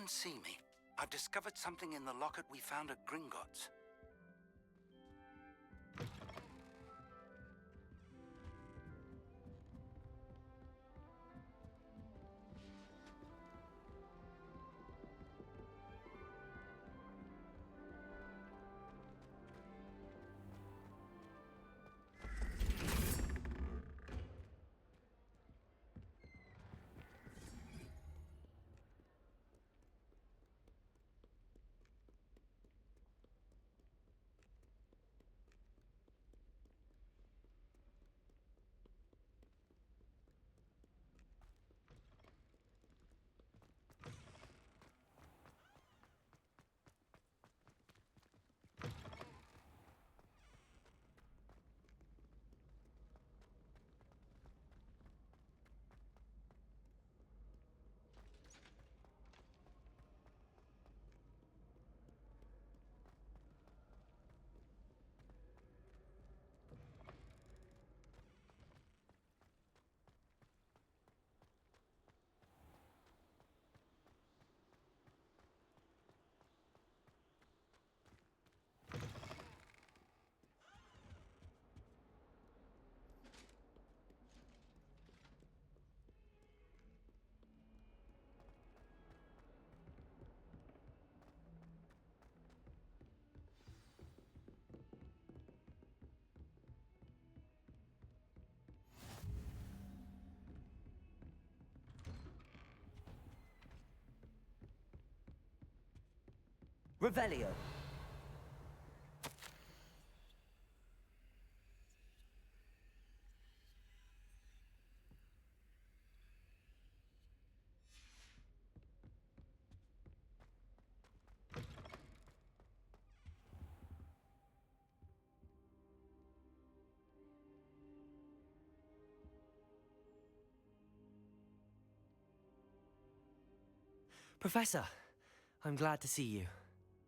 and see me. I've discovered something in the locket we found at Gringotts. Revelio. Professor, I'm glad to see you.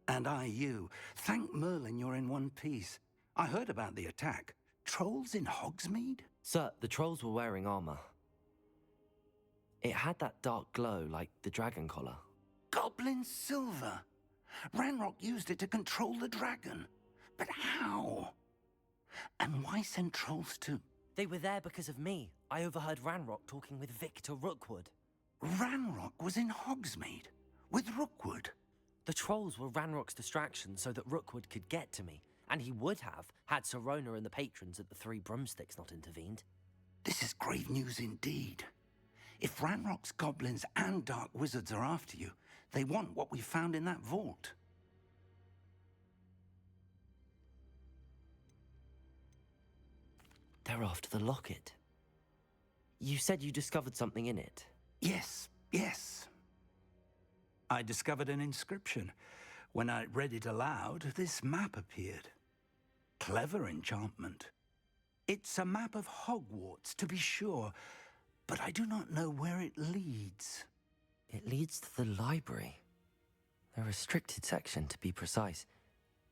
And I you. Thank Merlin you're in one piece. I heard about the attack. Trolls in Hogsmeade? Sir, the trolls were wearing armor. It had that dark glow like the dragon collar. Goblin silver! Ranrock used it to control the dragon. But how? And why send trolls to... They were there because of me. I overheard Ranrock talking with Victor Rookwood. Ranrock was in Hogsmeade? With Rookwood? The trolls were Ranrock's distraction so that Rookwood could get to me, and he would have had Sirona and the patrons at the Three Broomsticks not intervened. This is grave news indeed. If Ranrock's goblins and dark wizards are after you, they want what we found in that vault. They're after the locket. You said you discovered something in it. Yes. I discovered an inscription. When I read it aloud, this map appeared. Clever enchantment. It's a map of Hogwarts, to be sure, but I do not know where it leads. It leads to the library. A restricted section, to be precise,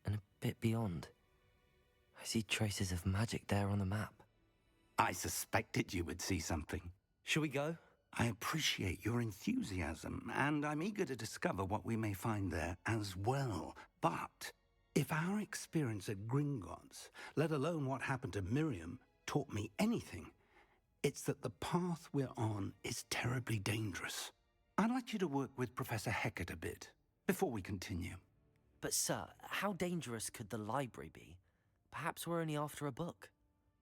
and a bit beyond. I see traces of magic there on the map. I suspected you would see something. Shall we go? I appreciate your enthusiasm, and I'm eager to discover what we may find there as well. But if our experience at Gringotts, let alone what happened to Miriam, taught me anything, it's that the path we're on is terribly dangerous. I'd like you to work with Professor Hecat a bit before we continue. But sir, how dangerous could the library be? Perhaps we're only after a book.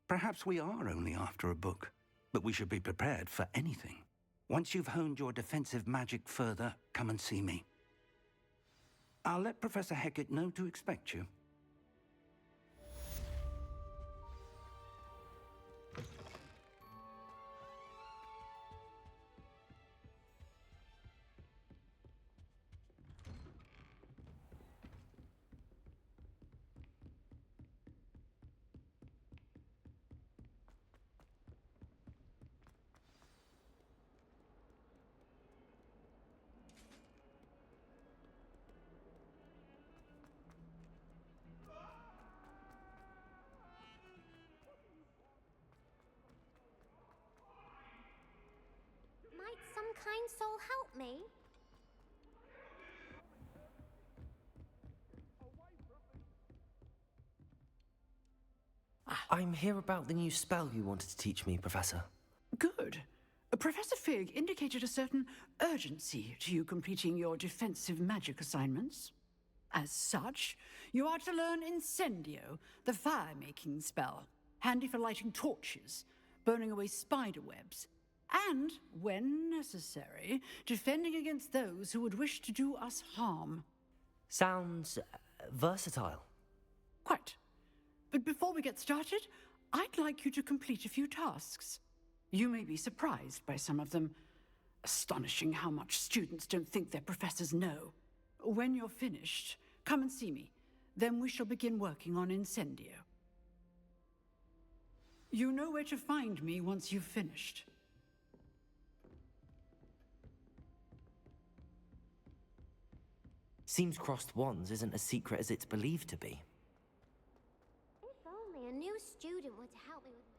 Perhaps we are only after a book, but we should be prepared for anything. Once you've honed your defensive magic further, come and see me. I'll let Professor Hecat know to expect you. Might some kind soul help me? I'm here about the new spell you wanted to teach me, Professor. Good. Professor Fig indicated a certain urgency to you completing your defensive magic assignments. As such, you are to learn Incendio, the fire-making spell, handy for lighting torches, burning away spider webs, and, when necessary, defending against those who would wish to do us harm. Sounds versatile. Quite. But before we get started, I'd like you to complete a few tasks. You may be surprised by some of them. Astonishing how much students don't think their professors know. When you're finished, come and see me. Then we shall begin working on Incendio. You know where to find me once you've finished. Seems crossed wands isn't as secret as it's believed to be. If only a new student were to help me with my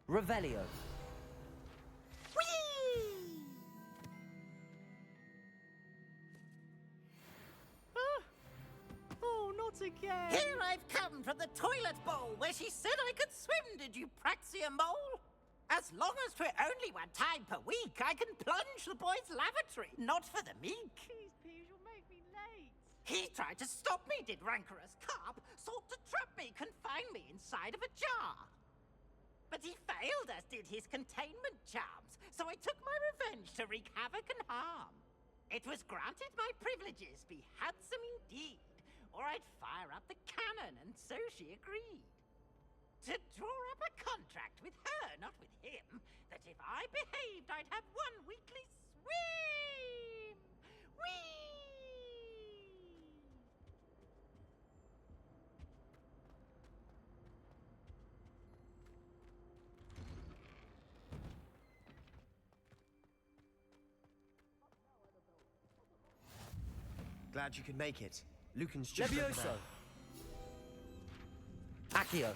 Revelio. Oh, not again! Here I've come from the toilet bowl where she said I could swim, did you praxia mole? As long as 'twere only one time per week, I can plunge the boy's lavatory, not for the meek. Please, Piers, you'll make me late. He tried to stop me, did rancorous carp, sought to trap me, confine me inside of a jar. But he failed, as did his containment charms, so I took my revenge to wreak havoc and harm. It was granted my privileges be handsome indeed, or I'd fire up the cannon, and so she agreed. To draw up a contract with her, not with him, that if I behaved, I'd have one weekly swim! Whee! Glad you could make it. Lucan's just over Levioso. there. Accio.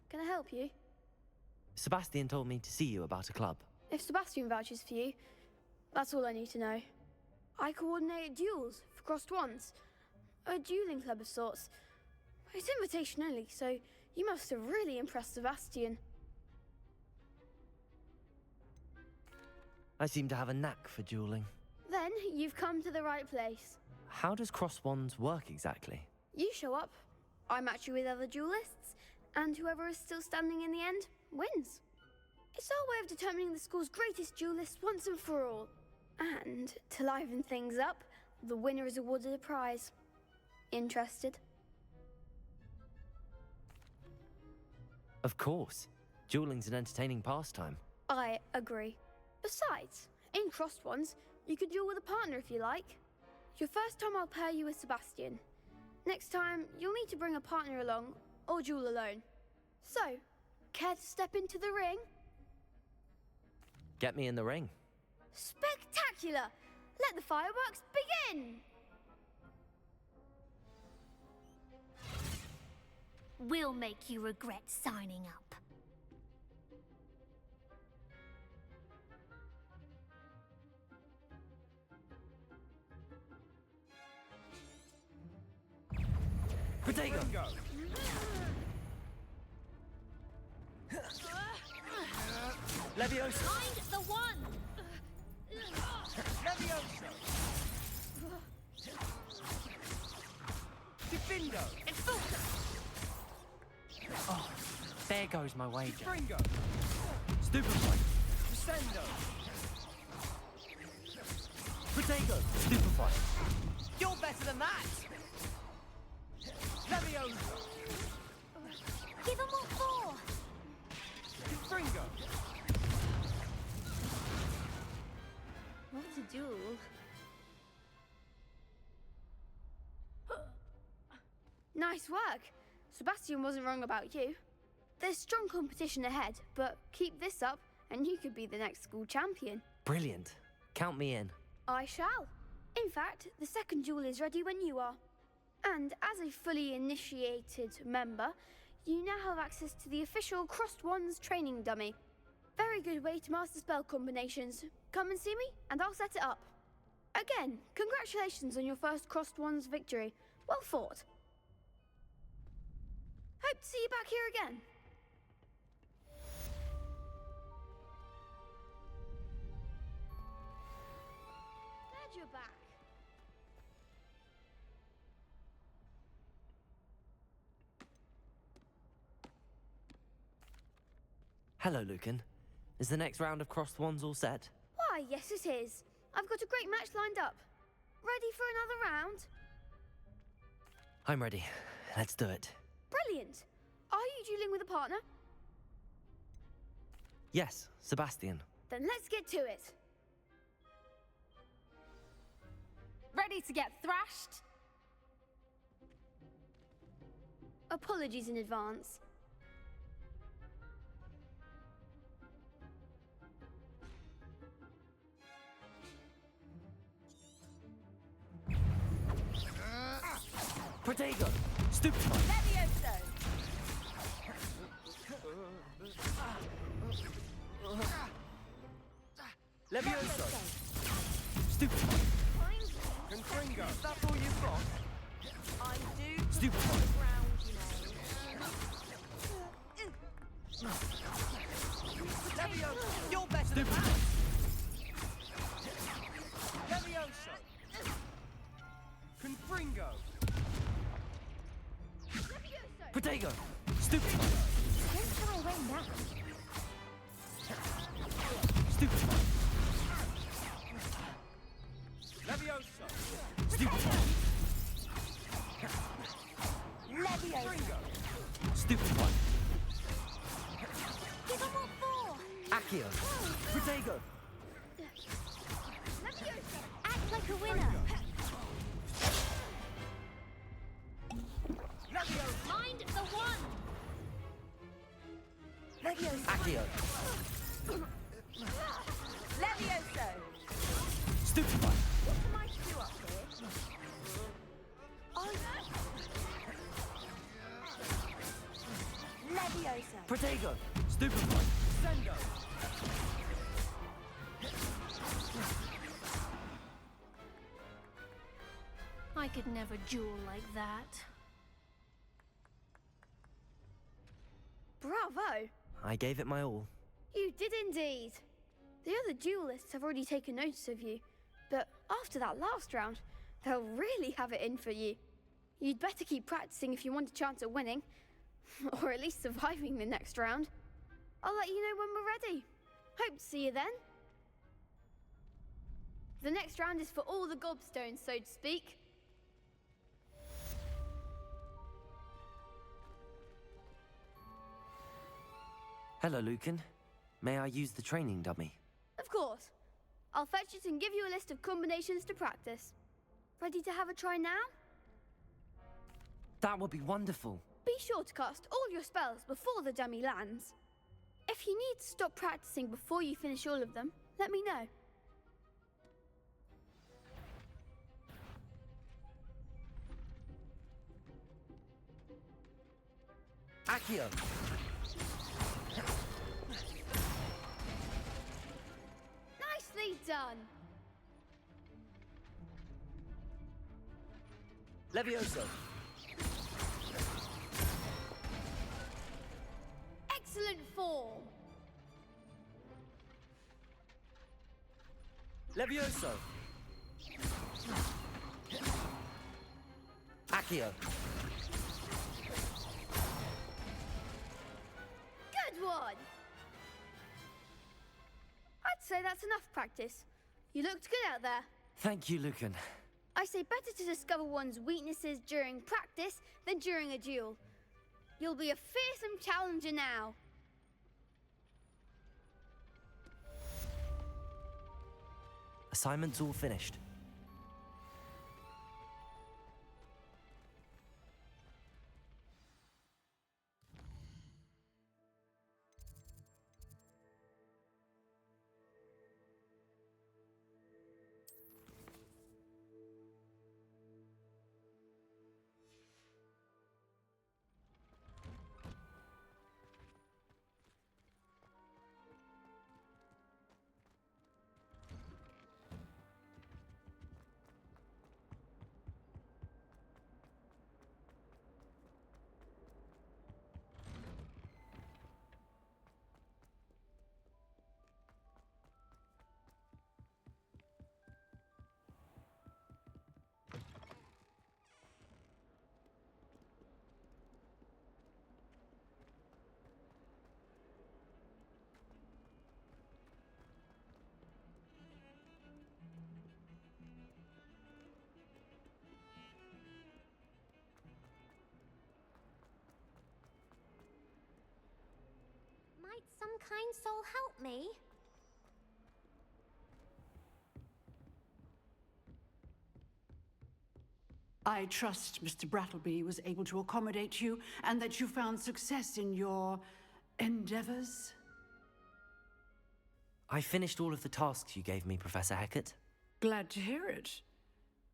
Can I help you? Sebastian told me to see you about a club. If Sebastian vouches for you, that's all I need to know. I coordinate duels for crossed wands. A dueling club of sorts. It's invitation only, so you must have really impressed Sebastian. I seem to have a knack for dueling. Then you've come to the right place. How does cross wands work exactly? You show up, I match you with other duelists, and whoever is still standing in the end wins. It's our way of determining the school's greatest duelist once and for all. And to liven things up, the winner is awarded a prize. Interested? Of course. Dueling's an entertaining pastime. I agree. Besides, in crossed ones, you could duel with a partner if you like. Your first time I'll pair you with Sebastian. Next time, you'll need to bring a partner along, or duel alone. So, care to step into the ring? Get me in the ring. Spectacular! Let the fireworks begin! We'll make you regret signing up. Protego! Leviosa! Find the one! Levioso! Defindo! Expulsion! Oh, there goes my wager. Fringo! Stupefy! Crescendo! Protego! Stupefy! You're better than that! Levioso! Give them what for! Fringo! What a duel. Nice work. Sebastian wasn't wrong about you. There's strong competition ahead, but keep this up and you could be the next school champion. Brilliant. Count me in. I shall. In fact, the second duel is ready when you are. And as a fully initiated member, you now have access to the official Crossed Wands training dummy. Very good way to master spell combinations. Come and see me, and I'll set it up. Again, congratulations on your first Crossed Wands victory. Well fought. Hope to see you back here again. Glad you're back. Hello, Lucan. Is the next round of Crossed Wands all set? Why, yes it is. I've got a great match lined up. Ready for another round? I'm ready. Let's do it. Brilliant. Are you dueling with a partner? Yes, Sebastian. Then let's get to it. Ready to get thrashed? Apologies in advance. Protego! Stupefy! Levioso! Levioso! Stupefy! Confringo! Is that all you've got? I do Stupefy! the ground, you know. Levioso, you're better than Stupefy! that! Levioso! Confringo! Protego! Stupefy! Don't throw away now. Stupefy! Levioso! Stupefy! Levioso! Stupefy! Give them what for! Accio! Protego! Act like a winner. Levioso! Mind the one. Levioso. Accio! Levioso. Stupefy! What am I to do up here? Oh. Levioso. Protego! Stupefy! Sendo! I could never duel like that. Bravo! I gave it my all. You did indeed. The other duelists have already taken notice of you, but after that last round, they'll really have it in for you. You'd better keep practicing if you want a chance at winning, or at least surviving the next round. I'll let you know when we're ready. Hope to see you then. The next round is for all the gobstones, so to speak. Hello, Lucan. May I use the training dummy? Of course. I'll fetch it and give you a list of combinations to practice. Ready to have a try now? That would be wonderful. Be sure to cast all your spells before the dummy lands. If you need to stop practicing before you finish all of them, let me know. Accio! Nicely done. Levioso! Excellent form. Levioso! Accio! Good one. I'd say that's enough practice. You looked good out there. Thank you, Lucan. I say better to discover one's weaknesses during practice than during a duel. You'll be a fearsome challenger now. Assignment's all finished. some kind soul help me? I trust Mr. Brattleby was able to accommodate you and that you found success in your endeavors. I finished all of the tasks you gave me, Professor Hecat. Glad to hear it.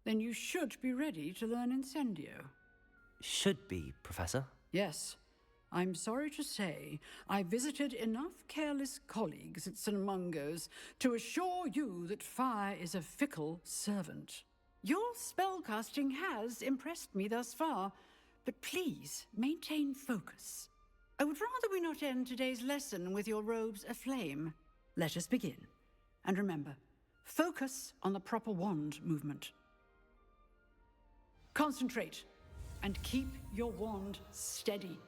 Then you should be ready to learn Incendio. Should be, Professor. Yes. I'm sorry to say, I visited enough careless colleagues at St. Mungo's to assure you that fire is a fickle servant. Your spellcasting has impressed me thus far, but please maintain focus. I would rather we not end today's lesson with your robes aflame. Let us begin. And remember, focus on the proper wand movement. Concentrate and keep your wand steady.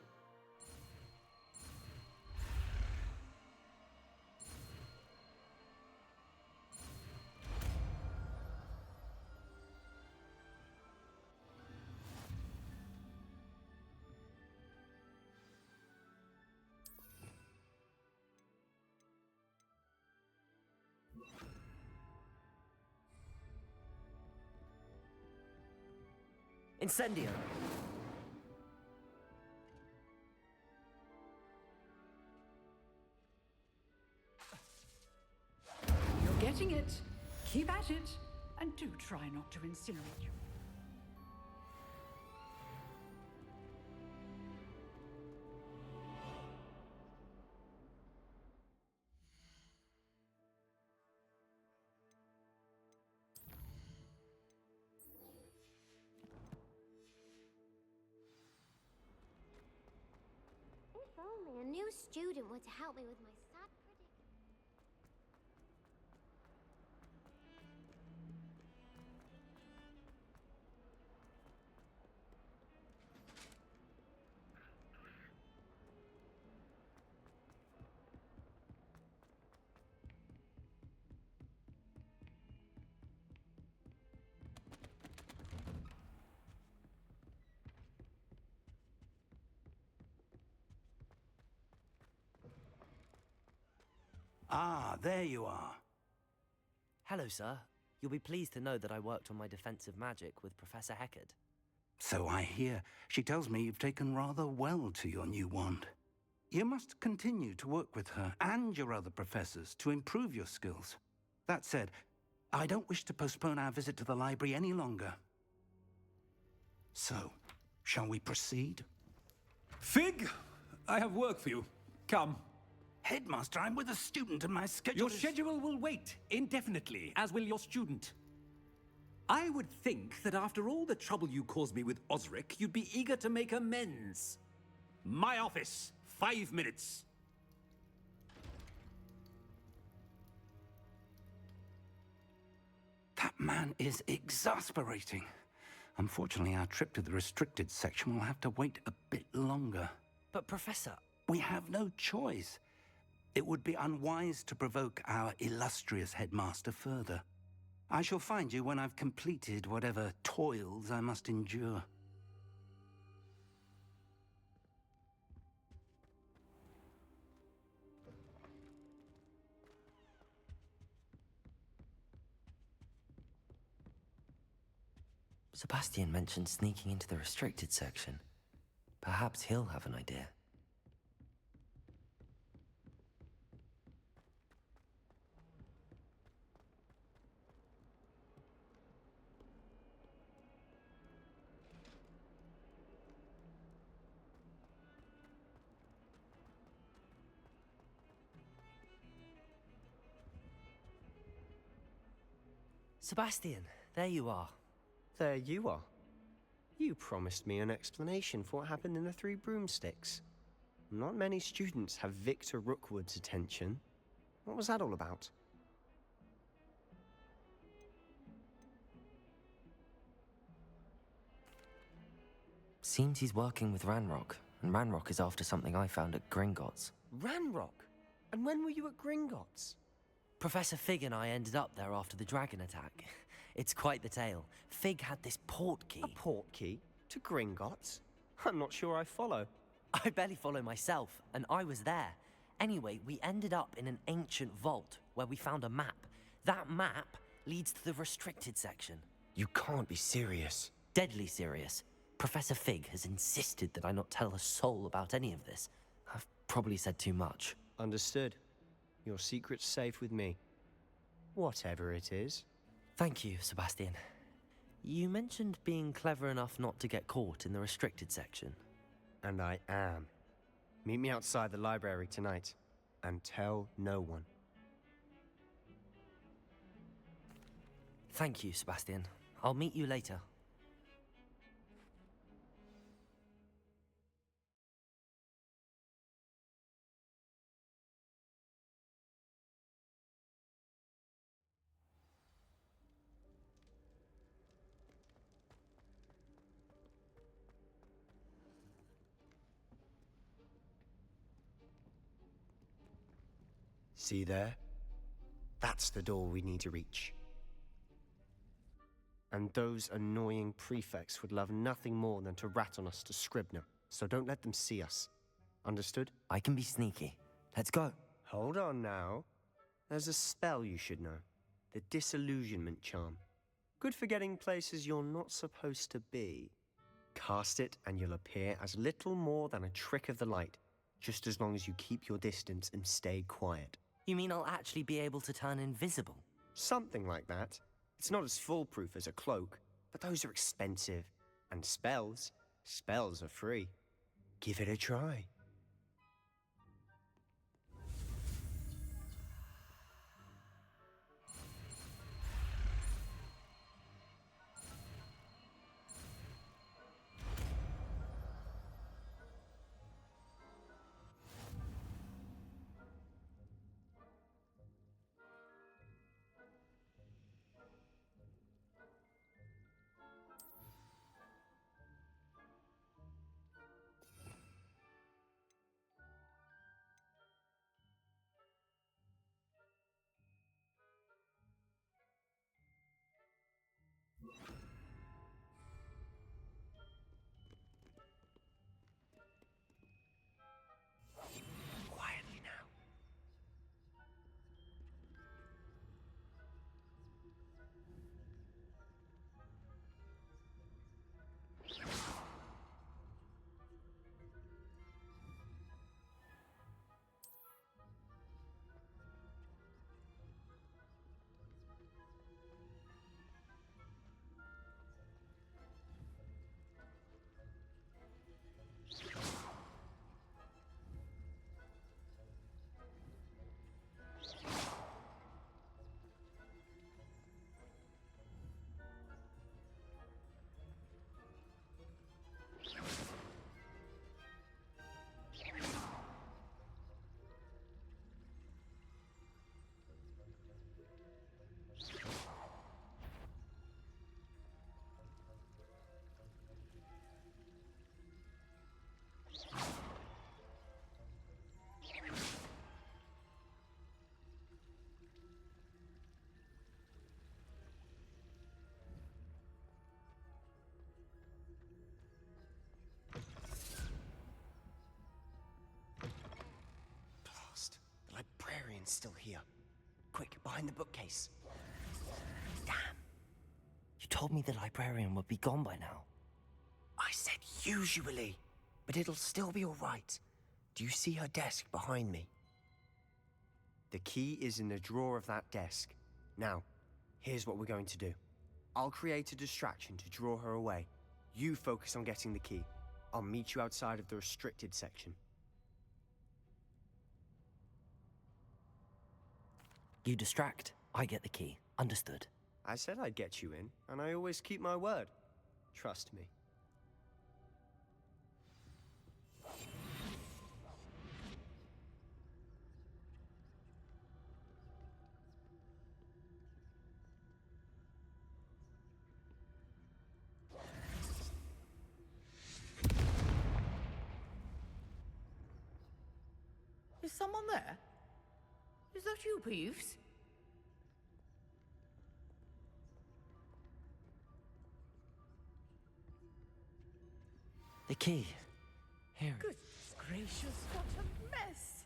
Incendio! You're getting it. Keep at it. And do try not to incinerate you. If only a new student were to help me with my sad predicament. Ah, there you are. Hello, sir. You'll be pleased to know that I worked on my defensive magic with Professor Hecat. So I hear. She tells me you've taken rather well to your new wand. You must continue to work with her and your other professors to improve your skills. That said, I don't wish to postpone our visit to the library any longer. So, shall we proceed? Fig, I have work for you. Come. Headmaster, I'm with a student and my schedule Your is... schedule will wait indefinitely, as will your student. I would think that after all the trouble you caused me with Osric, you'd be eager to make amends. My office, 5 minutes. That man is exasperating. Unfortunately, our trip to the restricted section will have to wait a bit longer. But, Professor... We have no choice. It would be unwise to provoke our illustrious headmaster further. I shall find you when I've completed whatever toils I must endure. Sebastian mentioned sneaking into the restricted section. Perhaps he'll have an idea. Sebastian, there you are. There you are. You promised me an explanation for what happened in the Three Broomsticks. Not many students have Victor Rookwood's attention. What was that all about? Seems he's working with Ranrock, and Ranrock is after something I found at Gringotts. Ranrock? And when were you at Gringotts? Professor Fig and I ended up there after the dragon attack. It's quite the tale. Fig had this port key. A port key? To Gringotts? I'm not sure I follow. I barely follow myself, and I was there. Anyway, we ended up in an ancient vault where we found a map. That map leads to the restricted section. You can't be serious. Deadly serious. Professor Fig has insisted that I not tell a soul about any of this. I've probably said too much. Understood. Your secret's safe with me. Whatever it is. Thank you, Sebastian. You mentioned being clever enough not to get caught in the restricted section. And I am. Meet me outside the library tonight, and tell no one. Thank you, Sebastian. I'll meet you later. See there? That's the door we need to reach. And those annoying prefects would love nothing more than to rat on us to Scribner, so don't let them see us. Understood? I can be sneaky. Let's go. Hold on now. There's a spell you should know. The Disillusionment Charm. Good for getting places you're not supposed to be. Cast it and you'll appear as little more than a trick of the light, just as long as you keep your distance and stay quiet. You mean I'll actually be able to turn invisible? Something like that. It's not as foolproof as a cloak, but those are expensive. And spells are free. Give it a try. Quietly now. The librarian's still here. Quick, behind the bookcase. Damn. You told me the librarian would be gone by now. I said usually, but it'll still be all right. Do you see her desk behind me? The key is in the drawer of that desk. Now, here's what we're going to do. I'll create a distraction to draw her away. You focus on getting the key. I'll meet you outside of the restricted section. You distract, I get the key. Understood. I said I'd get you in, and I always keep my word. Trust me. Is someone there? Is that you, Peeves? The key. Here. Goodness gracious, what a mess!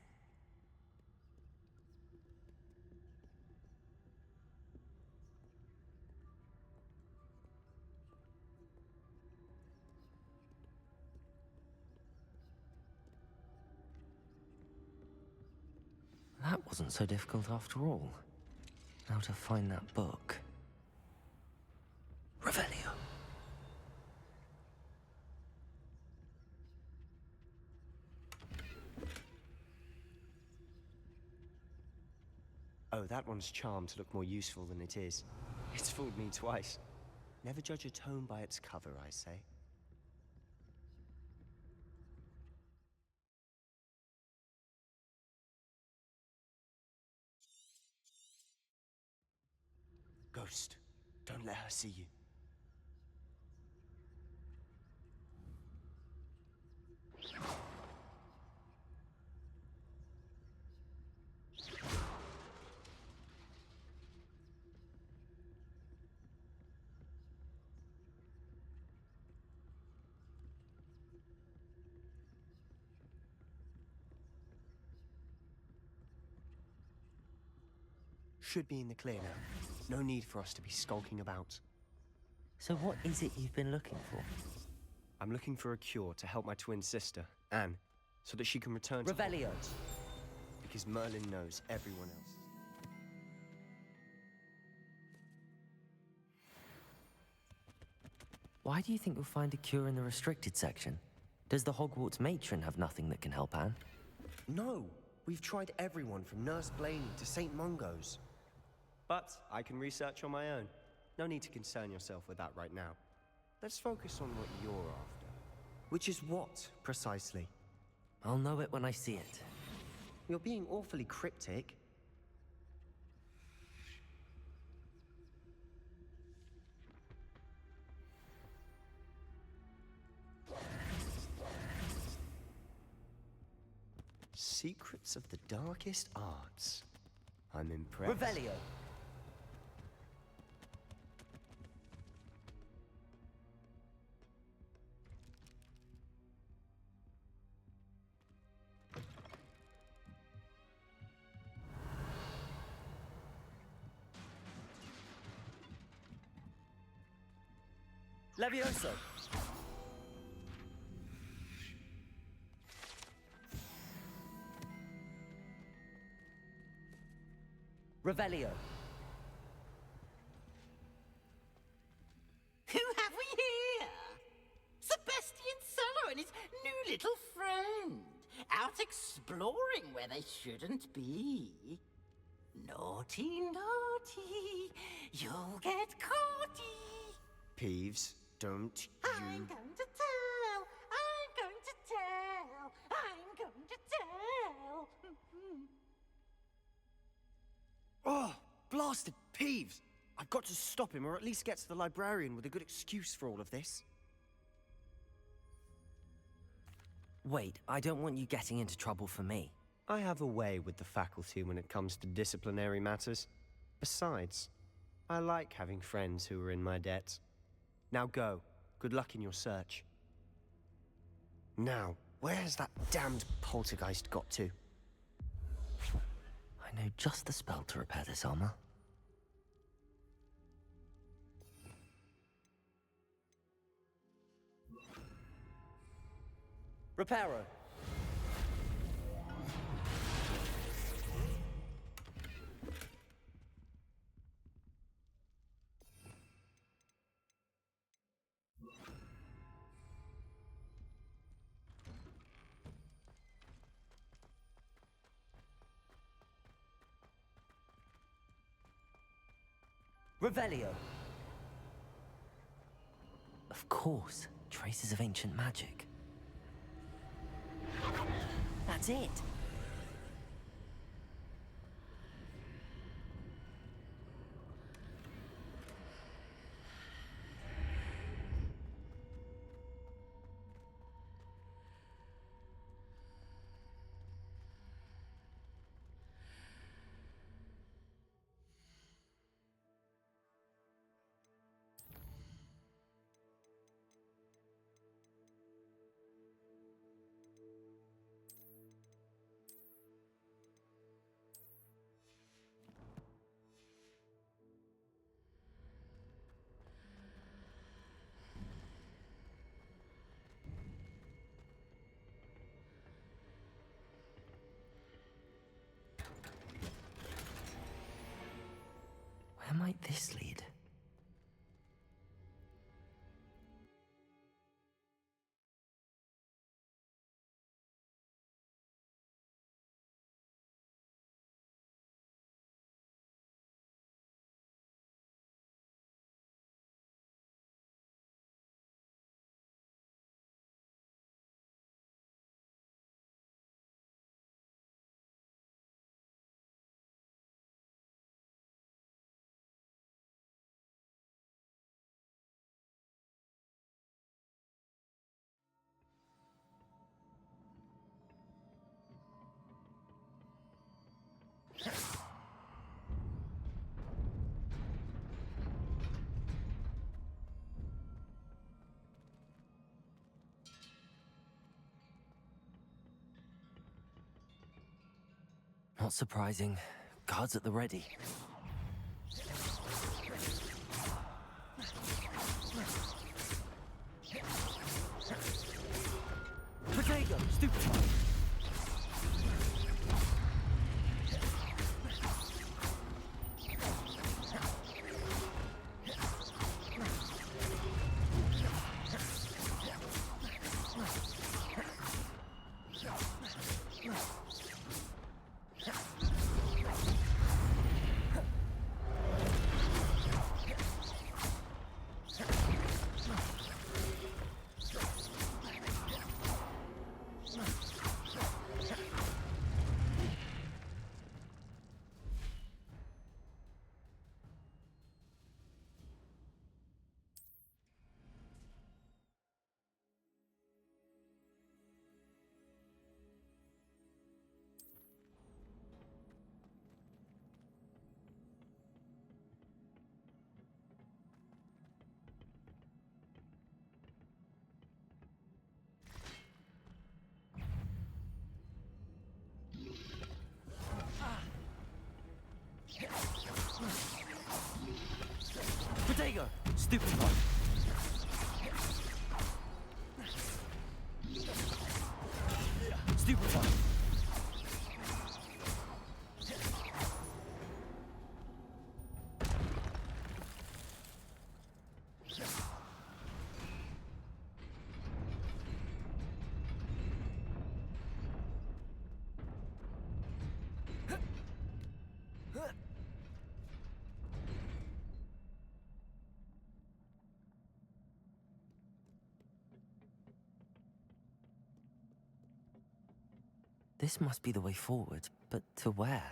wasn't so difficult after all. Now to find that book. Revelio. Oh, that one's charmed to look more useful than it is. It's fooled me twice. Never judge a tome by its cover, I say. Ghost, don't let her see you. Should be in the clear now. No need for us to be skulking about. So what is it you've been looking for? I'm looking for a cure to help my twin sister, Anne, so that she can return to Revelio. Hogwarts. Because Merlin knows everyone else. Why do you think you'll find a cure in the restricted section? Does the Hogwarts matron have nothing that can help Anne? No! We've tried everyone from Nurse Blaney to St. Mungo's. But I can research on my own. No need to concern yourself with that right now. Let's focus on what you're after. Which is what, precisely? I'll know it when I see it. You're being awfully cryptic. Secrets of the darkest arts. I'm impressed. Revelio. Levioso. Revelio. Who have we here? Sebastian Sallow and his new little friend. Out exploring where they shouldn't be. Naughty, naughty. You'll get caughty. Peeves, don't I'm you... going to tell. I'm going to tell. I'm going to tell. Oh, blasted Peeves! I've got to stop him, or at least get to the librarian with a good excuse for all of this. Wait, I don't want you getting into trouble for me. I have a way with the faculty when it comes to disciplinary matters. Besides, I like having friends who are in my debt. Now go. Good luck in your search. Now, where has that damned poltergeist got to? I know just the spell to repair this armor. Reparo. Revelio. Of course, traces of ancient magic. That's it. might this lead? Not surprising. Guards at the ready. Potato! Stupefy! Potato! Stupid one! Stupid one! This must be the way forward, but to where?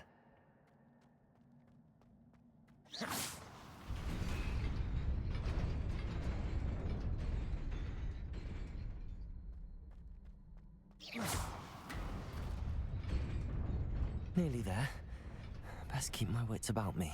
Nearly there. Best keep my wits about me.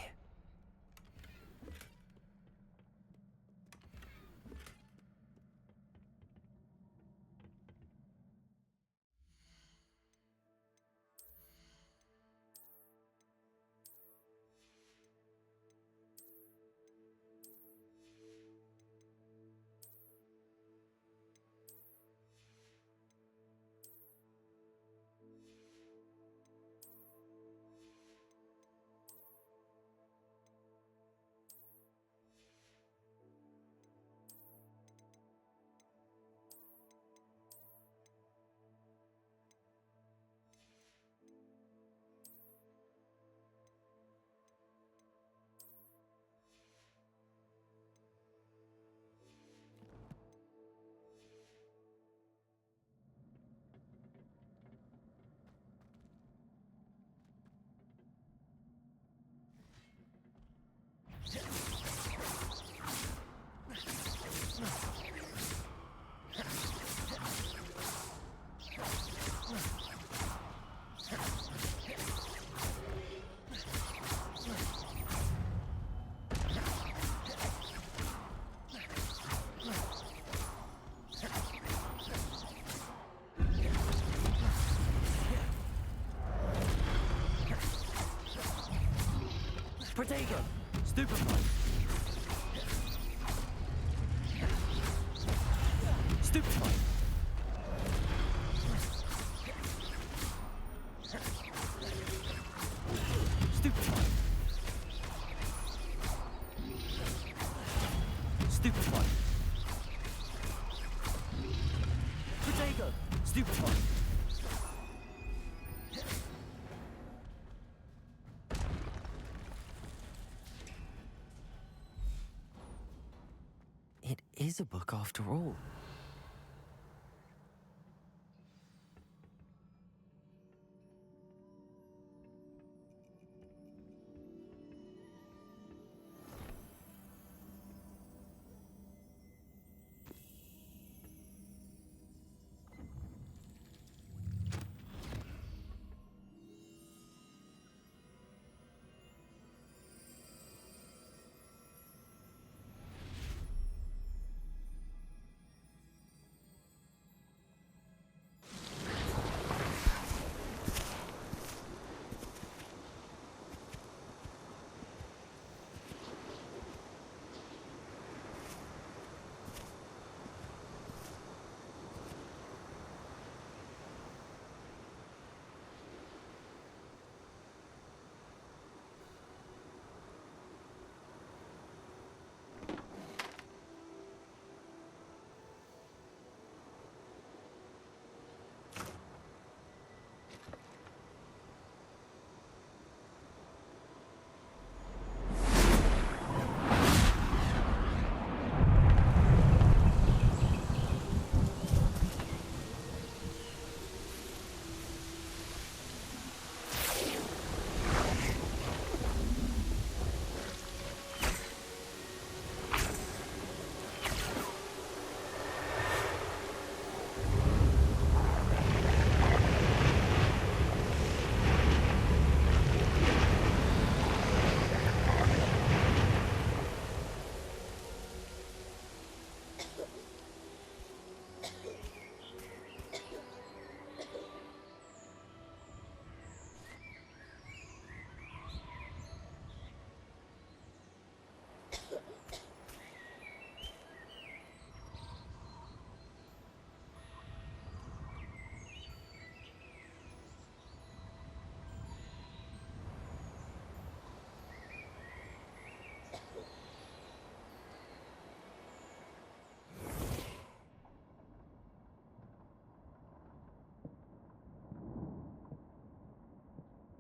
Potato! Stupid one! Stupid one! Stupid one! go. Stupefy. It is a book after all.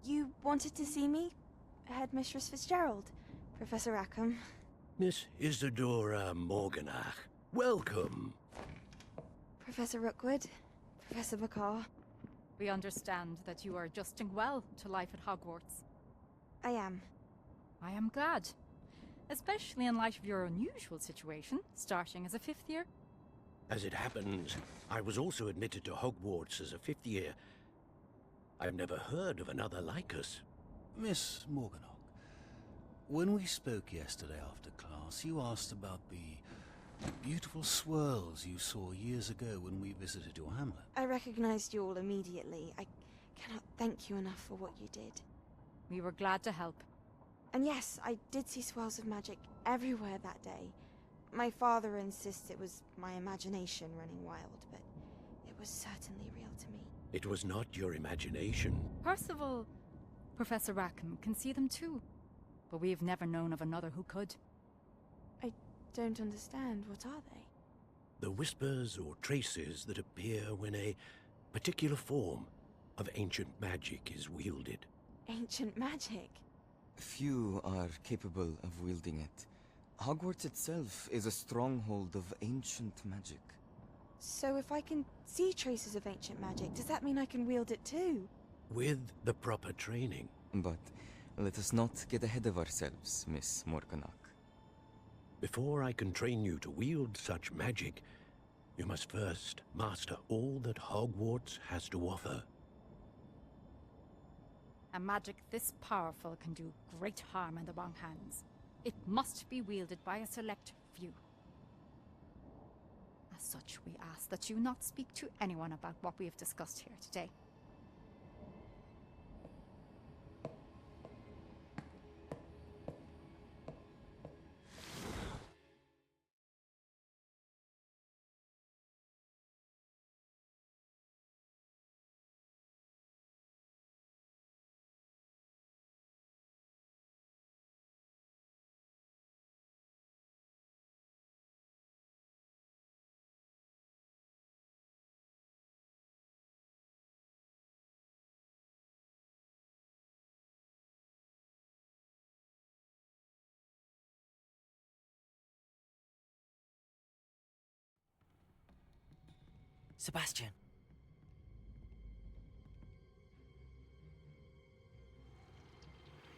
You wanted to see me? Headmistress Fitzgerald, Professor Rackham. Miss Isadora Morganach, welcome. Professor Rookwood, Professor McCaw. We understand that you are adjusting well to life at Hogwarts. I am. I am glad. Especially in light of your unusual situation, starting as a 5th year. As it happens, I was also admitted to Hogwarts as a 5th year. I've never heard of another like us. Miss Morganach, when we spoke yesterday after class, you asked about the beautiful swirls you saw years ago when we visited your hamlet. I recognized you all immediately. I cannot thank you enough for what you did. We were glad to help. And yes, I did see swirls of magic everywhere that day. My father insists it was my imagination running wild, but it was certainly real to me. It was not your imagination. Percival, Professor Rackham can see them too. But we've never known of another who could. I don't understand. What are they? The whispers or traces that appear when a particular form of ancient magic is wielded. Ancient magic? Few are capable of wielding it. Hogwarts itself is a stronghold of ancient magic. So if I can see traces of ancient magic, does that mean I can wield it too? With the proper training. But let us not get ahead of ourselves, Miss Morganach. Before I can train you to wield such magic, you must first master all that Hogwarts has to offer. A magic this powerful can do great harm in the wrong hands. It must be wielded by a select few. As such, we ask that you not speak to anyone about what we have discussed here today. Sebastian.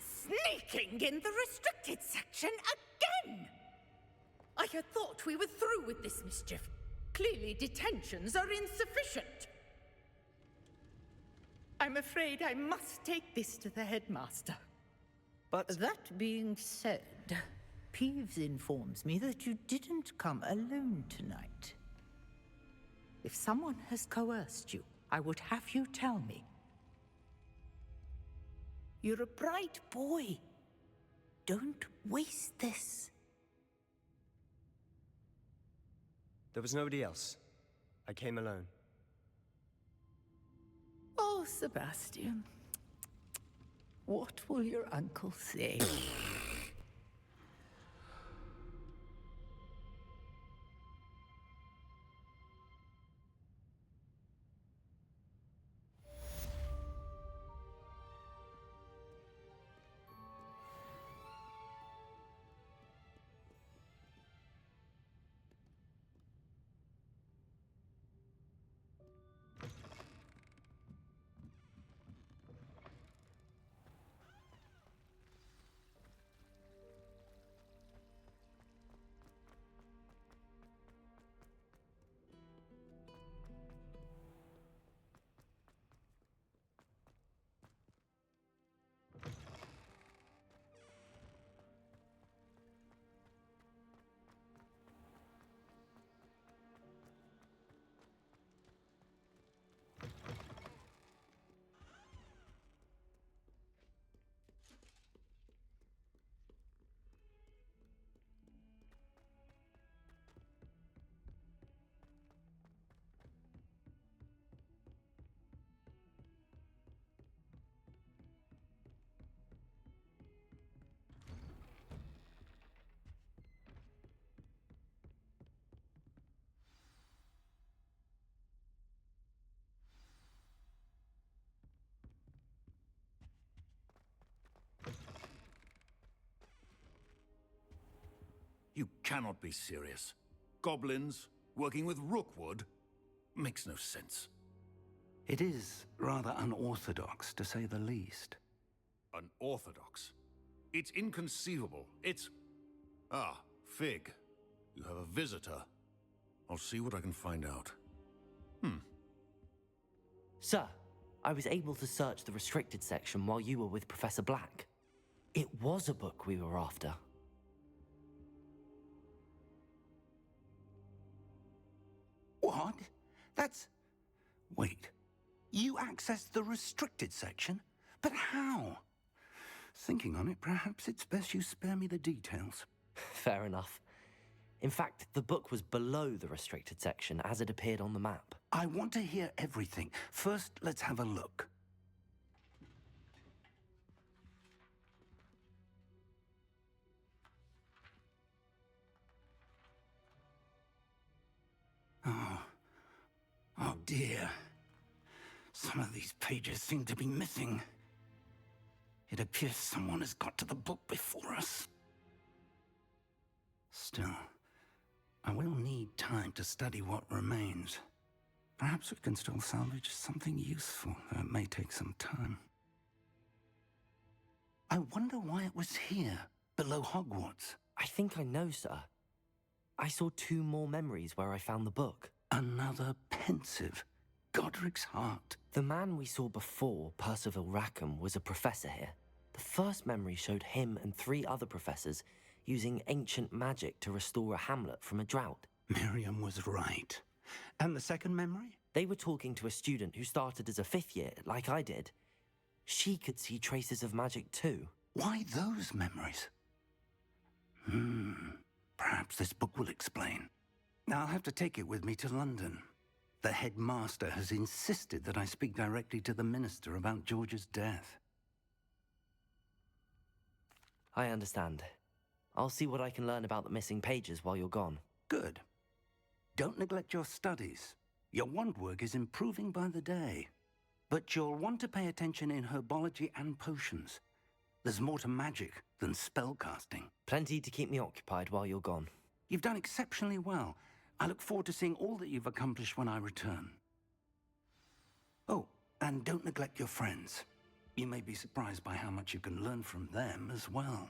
Sneaking in the restricted section again! I had thought we were through with this mischief. Clearly detentions are insufficient. I'm afraid I must take this to the headmaster. But that being said, Peeves informs me that you didn't come alone tonight. If someone has coerced you, I would have you tell me. You're a bright boy. Don't waste this. there was nobody else. I came alone. Oh, Sebastian. What will your uncle say? You cannot be serious. Goblins working with Rookwood? Makes no sense. It is rather unorthodox, to say the least. Unorthodox? It's inconceivable. It's... Ah, Fig. You have a visitor. I'll see what I can find out. Sir, I was able to search the restricted section while you were with Professor Black. It was a book we were after. What? That's... Wait. You accessed the restricted section? But how? Thinking on it, perhaps it's best you spare me the details. Fair enough. In fact, the book was below the restricted section as it appeared on the map. I want to hear everything. First, let's have a look. Oh dear. Some of these pages seem to be missing. It appears someone has got to the book before us. Still, I will need time to study what remains. Perhaps we can still salvage something useful, though it may take some time. I wonder why it was here, below Hogwarts. I think I know, sir. I saw 2 more memories where I found the book. Another pensive. Godric's heart. The man we saw before, Percival Rackham, was a professor here. The first memory showed him and 3 other professors using ancient magic to restore a hamlet from a drought. Miriam was right. And the second memory? They were talking to a student who started as a 5th year, like I did. She could see traces of magic too. Why those memories? Perhaps this book will explain. I'll have to take it with me to London. The headmaster has insisted that I speak directly to the minister about George's death. I understand. I'll see what I can learn about the missing pages while you're gone. Good. Don't neglect your studies. Your wand work is improving by the day. But you'll want to pay attention in herbology and potions. There's more to magic than spellcasting. Plenty to keep me occupied while you're gone. You've done exceptionally well. I look forward to seeing all that you've accomplished when I return. Oh, and don't neglect your friends. You may be surprised by how much you can learn from them as well.